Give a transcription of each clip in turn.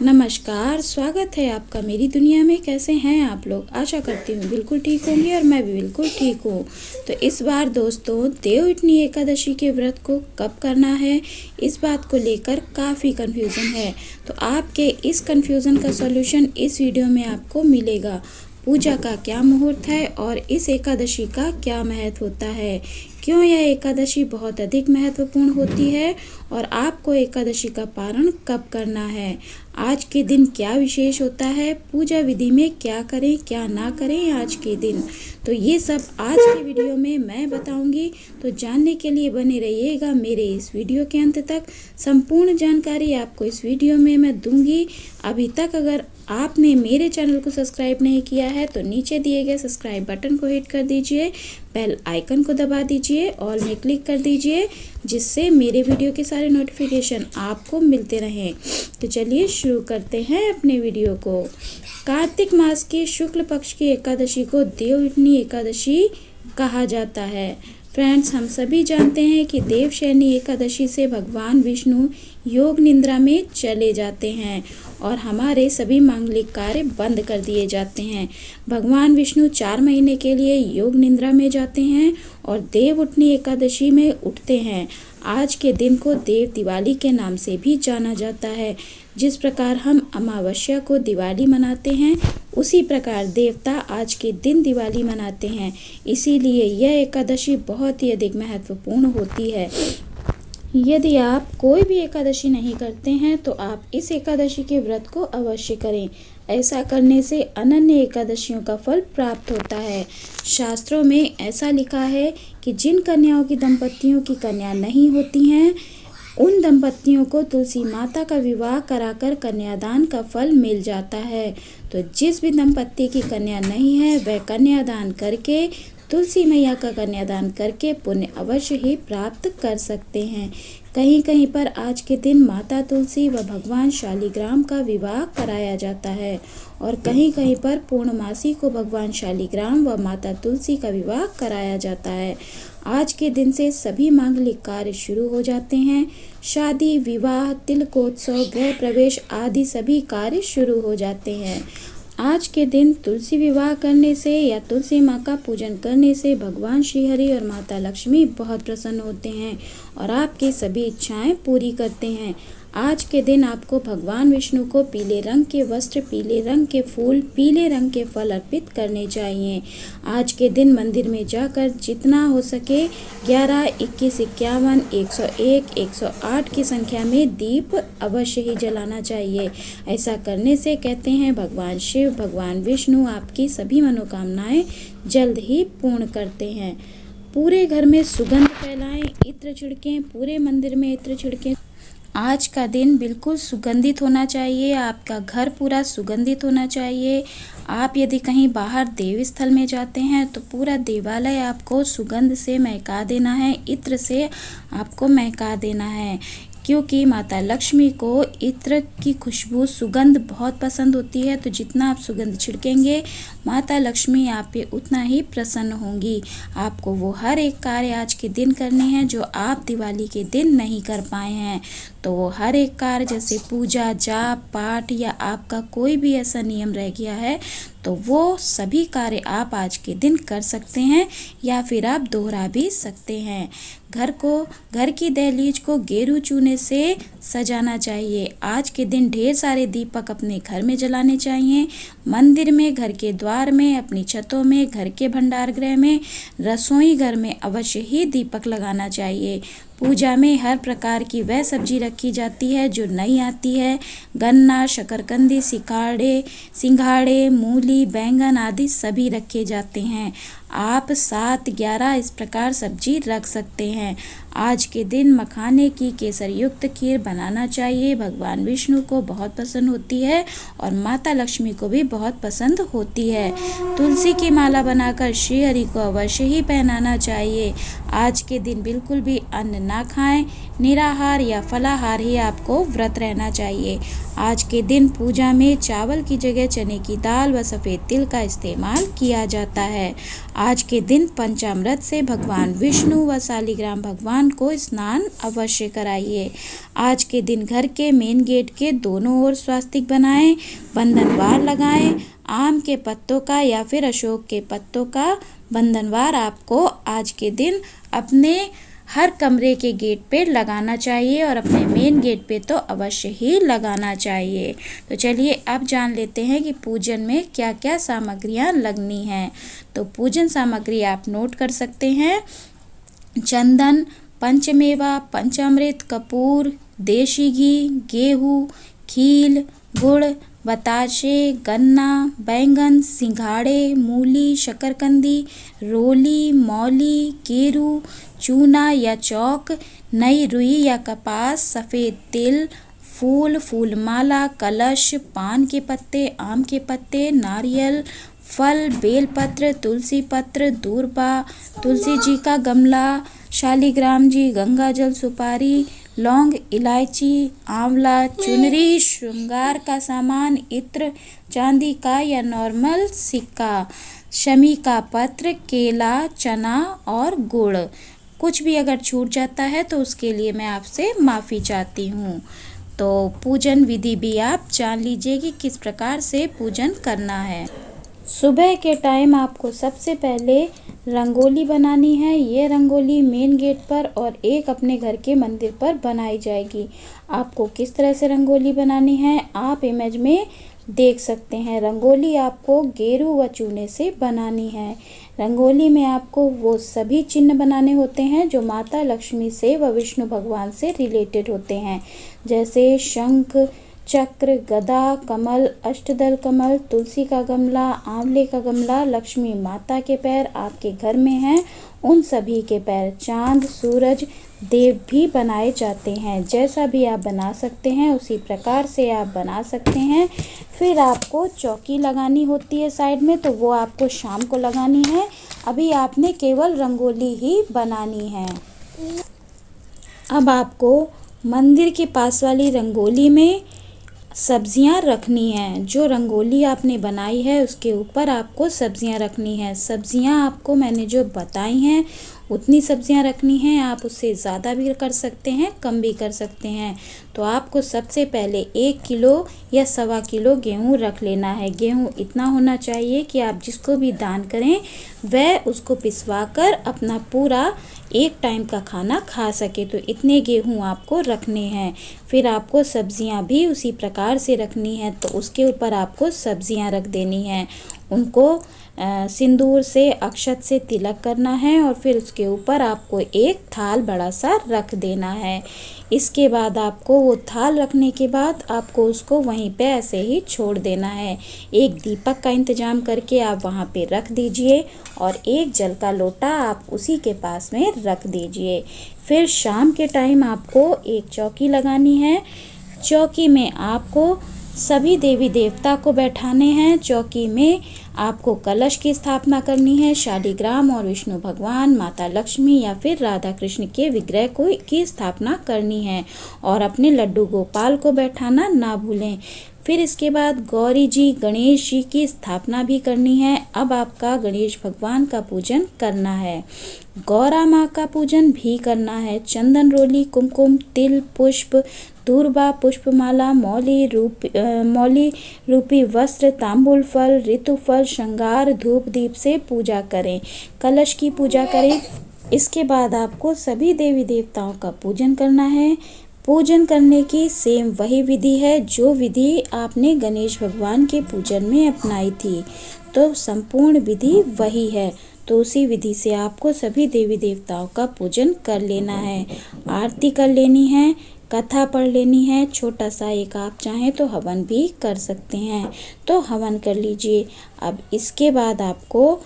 नमस्कार, स्वागत है आपका मेरी दुनिया में। कैसे हैं आप लोग? आशा करती हूँ बिल्कुल ठीक होंगे और मैं भी बिल्कुल ठीक हूँ। तो इस बार दोस्तों देवउठनी एकादशी के व्रत को कब करना है, इस बात को लेकर काफ़ी कन्फ्यूज़न है। तो आपके इस कन्फ्यूज़न का सॉल्यूशन इस वीडियो में आपको मिलेगा। पूजा का क्या मुहूर्त है और इस एकादशी का क्या महत्व होता है, क्यों यह एकादशी बहुत अधिक महत्वपूर्ण होती है और आपको एकादशी का पारण कब करना है, आज के दिन क्या विशेष होता है, पूजा विधि में क्या करें क्या ना करें आज के दिन, तो ये सब आज के वीडियो में मैं बताऊंगी। तो जानने के लिए बने रहिएगा मेरे इस वीडियो के अंत तक। संपूर्ण जानकारी आपको इस वीडियो में मैं दूंगी। अभी तक अगर आपने मेरे चैनल को सब्सक्राइब नहीं किया है तो नीचे दिए गए सब्सक्राइब बटन को हिट कर दीजिए, बेल आइकन को दबा दीजिए, ऑल में क्लिक कर दीजिए, जिससे मेरे वीडियो के सारे नोटिफिकेशन आपको मिलते रहें। तो चलिए शुरू करते हैं अपने वीडियो को। कार्तिक मास की शुक्ल पक्ष की एकादशी को देवउठनी एकादशी कहा जाता है। फ्रेंड्स, हम सभी जानते हैं कि देवशयनी एकादशी से भगवान विष्णु योग निद्रा में चले जाते हैं और हमारे सभी मांगलिक कार्य बंद कर दिए जाते हैं। भगवान विष्णु 4 महीने के लिए योग निद्रा में जाते हैं और देवउठनी एकादशी में उठते हैं। आज के दिन को देव दिवाली के नाम से भी जाना जाता है। जिस प्रकार हम अमावस्या को दिवाली मनाते हैं, उसी प्रकार देवता आज के दिन दिवाली मनाते हैं। इसीलिए यह एकादशी बहुत ही अधिक महत्वपूर्ण होती है। यदि आप कोई भी एकादशी नहीं करते हैं तो आप इस एकादशी के व्रत को अवश्य करें। ऐसा करने से अनन्य एकादशियों का फल प्राप्त होता है। शास्त्रों में ऐसा लिखा है कि जिन कन्याओं की दंपतियों की कन्या नहीं होती हैं, उन दंपतियों को तुलसी माता का विवाह कराकर कन्यादान का फल मिल जाता है। तो जिस भी दंपति की कन्या नहीं है वह कन्यादान करके, तुलसी मैया का कन्यादान करके पुण्य अवश्य ही प्राप्त कर सकते हैं। कहीं कहीं पर आज के दिन माता तुलसी व भगवान शालिग्राम का विवाह कराया जाता है और कहीं कहीं पर पूर्णमासी को भगवान शालिग्राम व माता तुलसी का विवाह कराया जाता है। आज के दिन से सभी मांगलिक कार्य शुरू हो जाते हैं। शादी, विवाह, तिलकोत्सव, गृह प्रवेश आदि सभी कार्य शुरू हो जाते हैं। आज के दिन तुलसी विवाह करने से या तुलसी माँ का पूजन करने से भगवान श्री हरि और माता लक्ष्मी बहुत प्रसन्न होते हैं और आपकी सभी इच्छाएं पूरी करते हैं। आज के दिन आपको भगवान विष्णु को पीले रंग के वस्त्र, पीले रंग के फूल, पीले रंग के फल अर्पित करने चाहिए। आज के दिन मंदिर में जाकर जितना हो सके 11, 21, 51, 101, 108 की संख्या में दीप अवश्य ही जलाना चाहिए। ऐसा करने से कहते हैं भगवान शिव, भगवान विष्णु आपकी सभी मनोकामनाएं जल्द ही पूर्ण करते हैं। पूरे घर में सुगंध फैलाएं, इत्र छिड़कें, पूरे मंदिर में इत्र छिड़कें। आज का दिन बिल्कुल सुगंधित होना चाहिए, आपका घर पूरा सुगंधित होना चाहिए। आप यदि कहीं बाहर देव स्थल में जाते हैं तो पूरा देवालय आपको सुगंध से महका देना है, इत्र से आपको महका देना है, क्योंकि माता लक्ष्मी को इत्र की खुशबू, सुगंध बहुत पसंद होती है। तो जितना आप सुगंध छिड़केंगे माता लक्ष्मी आप पे उतना ही प्रसन्न होंगी। आपको वो हर एक कार्य आज के दिन करने हैं जो आप दिवाली के दिन नहीं कर पाए हैं। तो वो हर एक कार्य जैसे पूजा, जाप, पाठ या आपका कोई भी ऐसा नियम रह गया है तो वो सभी कार्य आप आज के दिन कर सकते हैं या फिर आप दोहरा भी सकते हैं। घर की दहलीज को गेरू चूने से सजाना चाहिए। आज के दिन ढेर सारे दीपक अपने घर में जलाने चाहिए। मंदिर में, घर के द्वार में, अपनी छतों में, घर के भंडार गृह में, रसोई घर में अवश्य ही दीपक लगाना चाहिए। पूजा में हर प्रकार की वह सब्जी रखी जाती है जो नई आती है। गन्ना, शकरकंदी, सिंघाड़े, मूली, बैंगन आदि सभी रखे जाते हैं। आप 7, 11 इस प्रकार सब्जी रख सकते हैं। आज के दिन मखाने की केसर युक्त खीर बनाना चाहिए। भगवान विष्णु को बहुत पसंद होती है और माता लक्ष्मी को भी बहुत पसंद होती है। तुलसी की माला बनाकर श्री हरि को अवश्य ही पहनाना चाहिए। आज के दिन बिल्कुल भी अन्न ना खाएं, निराहार या फलाहार ही आपको व्रत रहना चाहिए। आज के दिन पूजा में चावल की जगह चने की दाल व सफ़ेद तिल का इस्तेमाल किया जाता है। आज के दिन पंचामृत से भगवान विष्णु व शालिग्राम भगवान को स्नान अवश्य कराइए। आज के दिन घर के मेन गेट के दोनों ओर स्वास्तिक बनाएं, बंधनवार लगाएं। आम के पत्तों का या फिर अशोक के पत्तों का बंधनवार आपको आज के दिन अपने हर कमरे के गेट पे लगाना चाहिए और अपने मेन गेट पे तो अवश्य ही लगाना चाहिए। तो चलिए अब जान लेते हैं कि पूजन में क्या क्या सामग्रियां लगनी हैं। तो पूजन सामग्री आप नोट कर सकते हैं। चंदन, पंचमेवा, पंचामृत, कपूर, देशी घी, गेहूँ, खील, गुड़, बताशे, गन्ना, बैंगन, सिंघाड़े, मूली, शकरकंदी, रोली, मौली, केरू, चूना या चौक, नई रुई या कपास, सफ़ेद तिल, फूल, फूलमाला, कलश, पान के पत्ते, आम के पत्ते, नारियल, फल, बेलपत्र, तुलसी पत्र, दूर्बा, तुलसी जी का गमला, शालिग्राम जी, गंगा जल, सुपारी, लौंग, इलायची, आंवला, चुनरी, श्रृंगार का सामान, इत्र, चांदी का या नॉर्मल सिक्का, शमी का पत्र, केला, चना और गुड़। कुछ भी अगर छूट जाता है तो उसके लिए मैं आपसे माफ़ी चाहती हूँ। तो पूजन विधि भी आप जान लीजिए कि किस प्रकार से पूजन करना है। सुबह के टाइम आपको सबसे पहले रंगोली बनानी है। ये रंगोली मेन गेट पर और एक अपने घर के मंदिर पर बनाई जाएगी। आपको किस तरह से रंगोली बनानी है आप इमेज में देख सकते हैं। रंगोली आपको गेरू व चूने से बनानी है। रंगोली में आपको वो सभी चिन्ह बनाने होते हैं जो माता लक्ष्मी से व विष्णु भगवान से रिलेटेड होते हैं, जैसे शंख, चक्र, गदा, कमल, अष्टदल कमल, तुलसी का गमला, आंवले का गमला, लक्ष्मी माता के पैर आपके घर में हैं, उन सभी के पैर, चांद, सूरज, देव भी बनाए जाते हैं। जैसा भी आप बना सकते हैं उसी प्रकार से आप बना सकते हैं। फिर आपको चौकी लगानी होती है साइड में, तो वो आपको शाम को लगानी है। अभी आपने केवल रंगोली ही बनानी है। अब आपको मंदिर के पास वाली रंगोली में सब्जियां रखनी हैं। जो रंगोली आपने बनाई है उसके ऊपर आपको सब्जियां रखनी है। सब्जियां आपको मैंने जो बताई हैं उतनी सब्जियां रखनी हैं। आप उससे ज़्यादा भी कर सकते हैं, कम भी कर सकते हैं। तो आपको सबसे पहले 1 किलो या 1.25 किलो गेहूँ रख लेना है। गेहूँ इतना होना चाहिए कि आप जिसको भी दान करें वह उसको पिसवा कर अपना पूरा एक टाइम का खाना खा सके। तो इतने गेहूँ आपको रखने हैं। फिर आपको सब्जियां भी उसी प्रकार से रखनी है। तो उसके ऊपर आपको सब्जियां रख देनी हैं। उनको सिंदूर से, अक्षत से तिलक करना है और फिर उसके ऊपर आपको एक थाल बड़ा सा रख देना है। इसके बाद आपको वो थाल रखने के बाद आपको उसको वहीं पे ऐसे ही छोड़ देना है। एक दीपक का इंतज़ाम करके आप वहाँ पे रख दीजिए और एक जल का लोटा आप उसी के पास में रख दीजिए। फिर शाम के टाइम आपको एक चौकी लगानी है। चौकी में आपको सभी देवी देवता को बैठाने हैं। चौकी में आपको कलश की स्थापना करनी है। शालिग्राम और विष्णु भगवान, माता लक्ष्मी या फिर राधा कृष्ण के विग्रह की स्थापना करनी है और अपने लड्डू गोपाल को बैठाना ना भूलें। फिर इसके बाद गौरी जी, गणेश जी की स्थापना भी करनी है। अब आपका गणेश भगवान का पूजन करना है। गौरा माँ का पूजन भी करना है। चंदन, रोली, कुमकुम, तिल, पुष्प, दूर्बा, पुष्पमाला, मौली रूपी वस्त्र, तांबूल फल, ऋतु फल, श्रृंगार, धूप दीप से पूजा करें। कलश की पूजा करें। इसके बाद आपको सभी देवी देवताओं का पूजन करना है। पूजन करने की सेम वही विधि है जो विधि आपने गणेश भगवान के पूजन में अपनाई थी। तो संपूर्ण विधि वही है। तो उसी विधि से आपको सभी देवी देवताओं का पूजन कर लेना है। आरती कर लेनी है, कथा पढ़ लेनी है। छोटा सा एक आप चाहें तो हवन भी कर सकते हैं, तो हवन कर लीजिए। अब इसके बाद आपको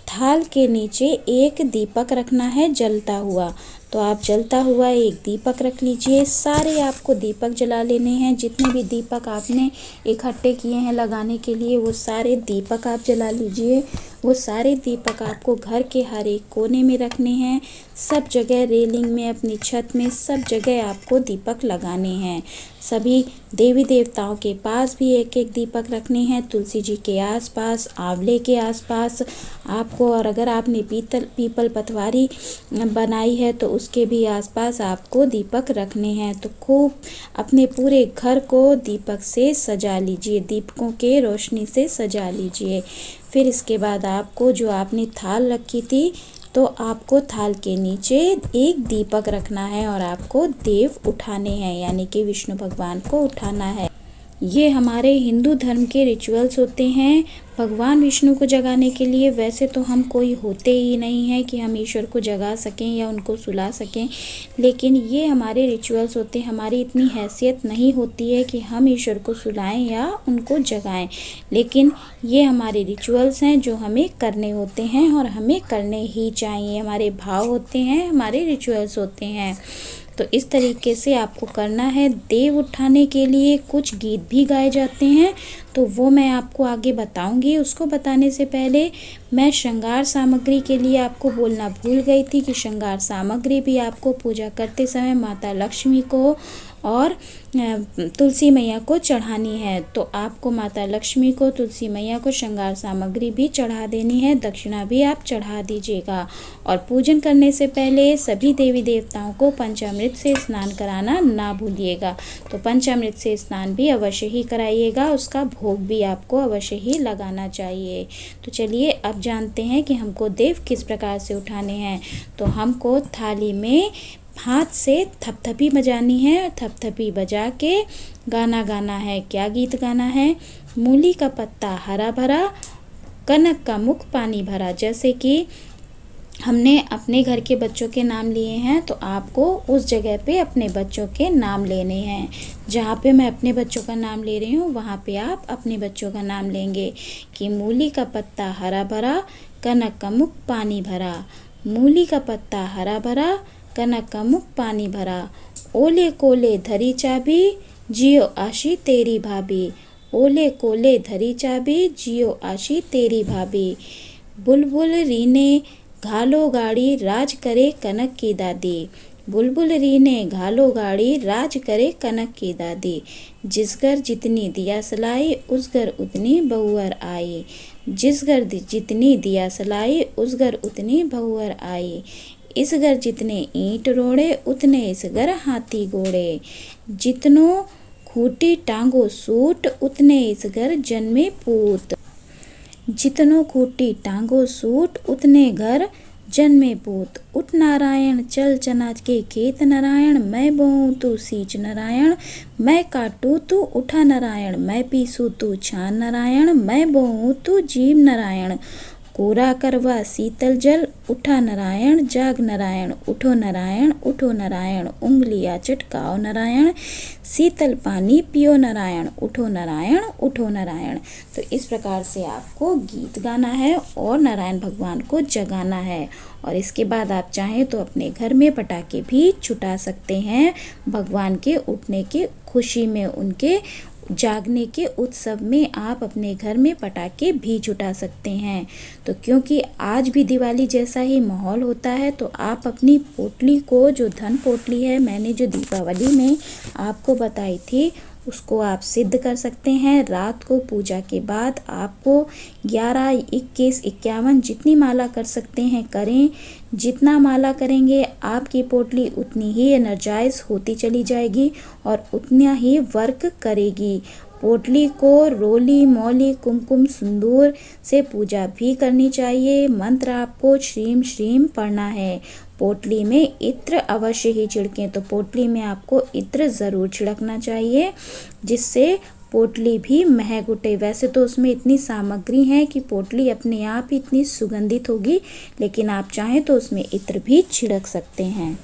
थाल के नीचे एक दीपक रखना है जलता हुआ। तो आप जलता हुआ एक दीपक रख लीजिए। सारे आपको दीपक जला लेने हैं। जितने भी दीपक आपने इकट्ठे किए हैं लगाने के लिए वो सारे दीपक आप जला लीजिए। वो सारे दीपक आपको घर के हर एक कोने में रखने हैं। सब जगह रेलिंग में, अपनी छत में, सब जगह आपको दीपक लगाने हैं। सभी देवी देवताओं के पास भी एक एक दीपक रखने हैं, तुलसी जी के आसपास, आंवले के आसपास आपको, और अगर आपने पीपल पतवारी बनाई है तो उसके भी आसपास आपको दीपक रखने हैं। तो खूब अपने पूरे घर को दीपक से सजा लीजिए, दीपकों के रोशनी से सजा लीजिए। फिर इसके बाद आपको जो आपने थाल रखी थी, तो आपको थाल के नीचे एक दीपक रखना है और आपको देव उठाने हैं, यानी कि विष्णु भगवान को उठाना है। ये हमारे हिंदू धर्म के रिचुअल्स होते हैं भगवान विष्णु को जगाने के लिए। वैसे तो हम कोई होते ही नहीं हैं कि हम ईश्वर को जगा सकें या उनको सुला सकें, लेकिन ये हमारे रिचुअल्स होते हैं। हमारी इतनी हैसियत नहीं होती है कि हम ईश्वर को सुलाएं या उनको जगाएं, लेकिन ये हमारे रिचुअल्स हैं जो हमें करने होते हैं और हमें करने ही चाहिए। हमारे भाव होते हैं, हमारे रिचुअल्स होते हैं। तो इस तरीके से आपको करना है। देव उठाने के लिए कुछ गीत भी गाए जाते हैं, तो वो मैं आपको आगे बताऊंगी। उसको बताने से पहले मैं श्रृंगार सामग्री के लिए आपको बोलना भूल गई थी कि श्रृंगार सामग्री भी आपको पूजा करते समय माता लक्ष्मी को और तुलसी मैया को चढ़ानी है। तो आपको माता लक्ष्मी को, तुलसी मैया को श्रृंगार सामग्री भी चढ़ा देनी है, दक्षिणा भी आप चढ़ा दीजिएगा। और पूजन करने से पहले सभी देवी देवताओं को पंचामृत से स्नान कराना ना भूलिएगा। तो पंचामृत से स्नान भी अवश्य ही कराइएगा, उसका भोग भी आपको अवश्य ही लगाना चाहिए। तो चलिए अब जानते हैं कि हमको देव किस प्रकार से उठाने हैं। तो हमको थाली में हाथ से थपथपी बजानी है, थपथपी बजा के गाना गाना है। क्या गीत गाना है? मूली का पत्ता हरा भरा, कनक का मुख पानी भरा। जैसे कि हमने अपने घर के बच्चों के नाम लिए हैं, तो आपको उस जगह पे अपने बच्चों के नाम लेने हैं। जहाँ पे मैं अपने बच्चों का नाम ले रही हूँ, वहाँ पे आप अपने बच्चों का नाम लेंगे कि मूली का पत्ता हरा भरा, कनक का मुख पानी भरा। मूली का पत्ता हरा भरा, कनक का मुख पानी भरा। ओले कोले धरी चाबी, जियो आशी तेरी भाभी। ओले कोले धरी चाबी, जियो आशी तेरी भाभी। बुलबुल रीने घालो गाड़ी, राज करे कनक की दादी। बुलबुल रीने घालो गाड़ी, राज करे कनक की दादी। जिस घर जितनी दिया सलाई, उस घर उतनी बहुअर आई। जिस घर जितनी दिया सलाई, उस घर उतनी बहुअर आई। इस घर जितने ईंट रोड़े, उतने इस घर हाथी घोड़े। जितनो खूटी टांगो सूट, उतने इस घर जन्मे पूत। जितनो खूटी टांगो सूट, उतने घर जन्मे पूत। उठ नारायण चल चना के खेत नारायण, मैं बोऊं तू सींच नारायण। मैं काटू तू उठा नारायण, मैं पीसू तू छान नारायण। मैं बोऊं तू जीव नारायण, कोरा करवा शीतल जल। उठा नारायण जाग नारायण, उठो नारायण उठो नारायण। उंगलियां चटकाओ नारायण, शीतल पानी पियो नारायण। उठो नारायण उठो नारायण। तो इस प्रकार से आपको गीत गाना है और नारायण भगवान को जगाना है। और इसके बाद आप चाहें तो अपने घर में पटाखे भी छुटा सकते हैं, भगवान के उठने की खुशी में, उनके जागने के उत्सव में आप अपने घर में पटाखे भी छुटा सकते हैं। तो क्योंकि आज भी दिवाली जैसा ही माहौल होता है, तो आप अपनी पोटली को, जो धन पोटली है मैंने जो दीपावली में आपको बताई थी, उसको आप सिद्ध कर सकते हैं। रात को पूजा के बाद आपको 11, 21, 51 जितनी माला कर सकते हैं करें। जितना माला करेंगे आपकी पोटली उतनी ही एनर्जाइज होती चली जाएगी और उतना ही वर्क करेगी। पोटली को रोली मौली कुमकुम सिंदूर से पूजा भी करनी चाहिए। मंत्र आपको श्रीम श्रीम पढ़ना है। पोटली में इत्र अवश्य ही छिड़कें, तो पोटली में आपको इत्र ज़रूर छिड़कना चाहिए, जिससे पोटली भी महक उठे। वैसे तो उसमें इतनी सामग्री है कि पोटली अपने आप ही इतनी सुगंधित होगी, लेकिन आप चाहें तो उसमें इत्र भी छिड़क सकते हैं।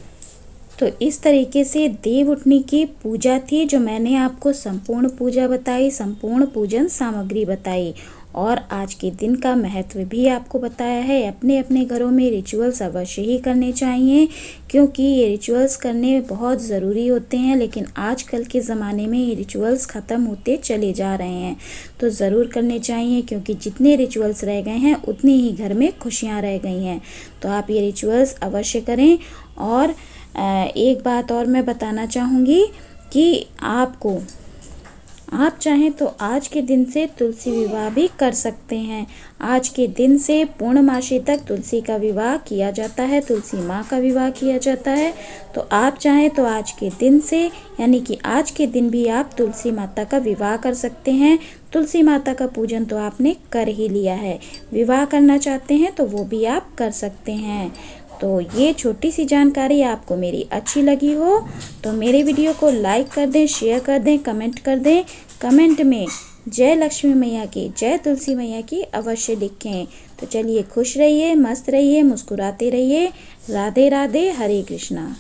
तो इस तरीके से देव उठने की पूजा थी, जो मैंने आपको संपूर्ण पूजा बताई, संपूर्ण पूजन सामग्री बताई और आज के दिन का महत्व भी आपको बताया है। अपने अपने घरों में रिचुअल्स अवश्य ही करने चाहिए, क्योंकि ये रिचुअल्स करने बहुत ज़रूरी होते हैं। लेकिन आजकल के ज़माने में ये रिचुअल्स ख़त्म होते चले जा रहे हैं, तो ज़रूर करने चाहिए, क्योंकि जितने रिचुअल्स रह गए हैं उतनी ही घर में खुशियाँ रह गई हैं। तो आप ये रिचुअल्स अवश्य करें। और एक बात और मैं बताना चाहूँगी कि आप चाहें तो आज के दिन से तुलसी विवाह भी कर सकते हैं। आज के दिन से पूर्णमासी तक तुलसी का विवाह किया जाता है, तुलसी माँ का विवाह किया जाता है। तो आप चाहें तो आज के दिन से, यानी कि आज के दिन भी आप तुलसी माता का विवाह कर सकते हैं। तुलसी माता का पूजन तो आपने कर ही लिया है, विवाह करना चाहते हैं तो वो भी आप कर सकते हैं। तो ये छोटी सी जानकारी आपको मेरी अच्छी लगी हो तो मेरे वीडियो को लाइक कर दें, शेयर कर दें, कमेंट कर दें। कमेंट में जय लक्ष्मी मैया की, जय तुलसी मैया की अवश्य लिखें। तो चलिए खुश रहिए, मस्त रहिए, मुस्कुराते रहिए। राधे राधे, हरे कृष्णा।